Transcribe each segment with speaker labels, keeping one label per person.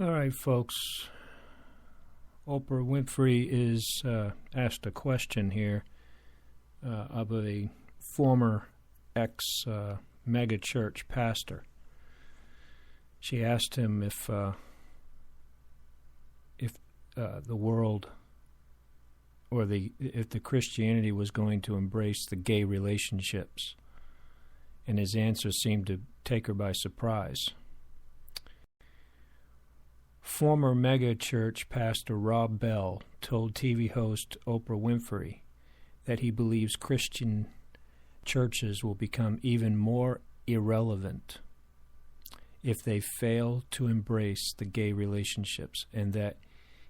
Speaker 1: All right, folks. Oprah Winfrey is asked a question here of a former ex-megachurch pastor. She asked him if the world or if the Christianity was going to embrace the gay relationships, and his answer seemed to take her by surprise. Former megachurch pastor Rob Bell told TV host Oprah Winfrey that he believes Christian churches will become even more irrelevant if they fail to embrace the gay relationships, and that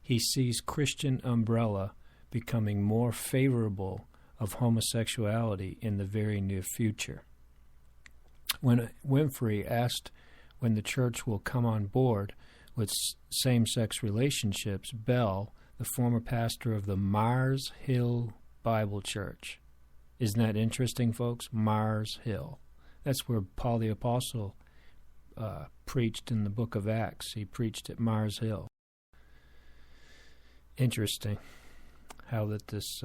Speaker 1: he sees Christian umbrella becoming more favorable of homosexuality in the very near future. When Winfrey asked when the church will come on board with same-sex relationships, Bell, the former pastor of the Mars Hill Bible Church. Isn't that interesting, folks? Mars Hill. That's where Paul the Apostle preached in the book of Acts. He preached at Mars Hill. Interesting how that this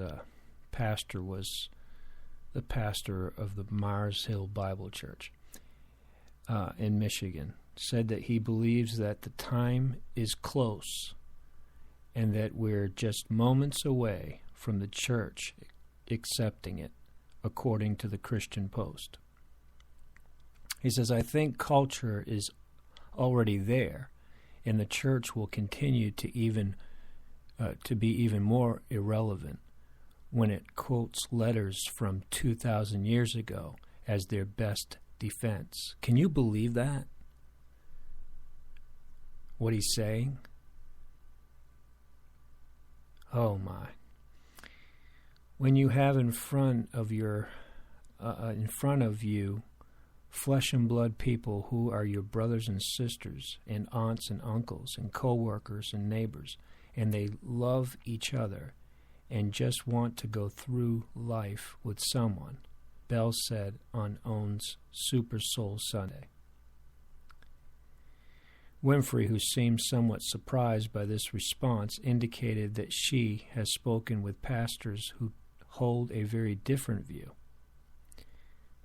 Speaker 1: pastor was the pastor of the Mars Hill Bible Church in Michigan. Said that he believes that the time is close and that we're just moments away from the church accepting it, according to the Christian Post. He says, I think culture is already there, and the church will continue to be even more irrelevant when it quotes letters from 2,000 years ago as their best defense. Can you believe that? What he's saying? Oh my. When you have in front of you flesh and blood people who are your brothers and sisters and aunts and uncles and co-workers and neighbors, and they love each other and just want to go through life with someone, Bell said on OWN's Super Soul Sunday. Winfrey, who seemed somewhat surprised by this response, indicated that she has spoken with pastors who hold a very different view.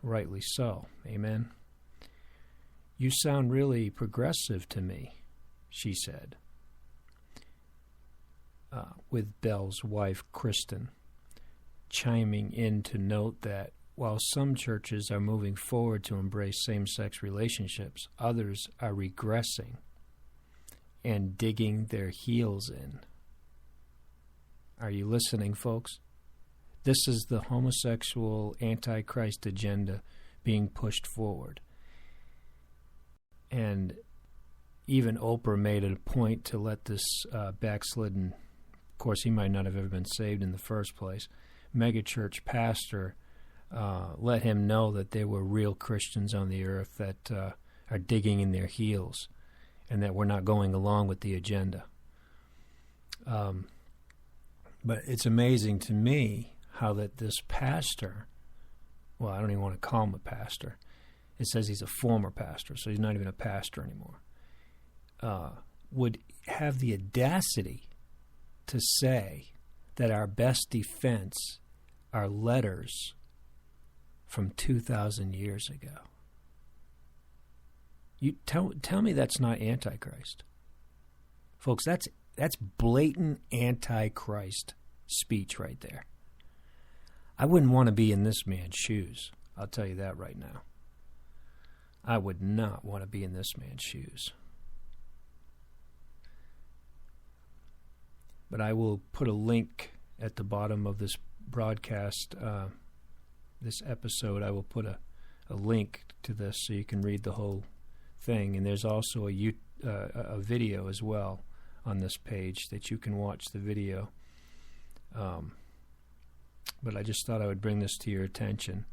Speaker 1: Rightly so. Amen. You sound really progressive to me, she said, with Bell's wife, Kristen, chiming in to note that while some churches are moving forward to embrace same-sex relationships, others are regressing and digging their heels in. Are you listening, folks? This is the homosexual Antichrist agenda being pushed forward. And even Oprah made it a point to let this backslidden, of course he might not have ever been saved in the first place, megachurch pastor let him know that there were real Christians on the earth that are digging in their heels and that we're not going along with the agenda. But it's amazing to me how that this pastor, well, I don't even want to call him a pastor. It says he's a former pastor, so he's not even a pastor anymore, would have the audacity to say that our best defense are letters from 2,000 years ago. You tell me that's not Antichrist. Folks, that's blatant Antichrist speech right there. I wouldn't want to be in this man's shoes. I'll tell you that right now. I would not want to be in this man's shoes. But I will put a link at the bottom of this broadcast, this episode. I will put a link to this so you can read the whole thing. And there's also a video as well on this page that you can watch the video. But I just thought I would bring this to your attention.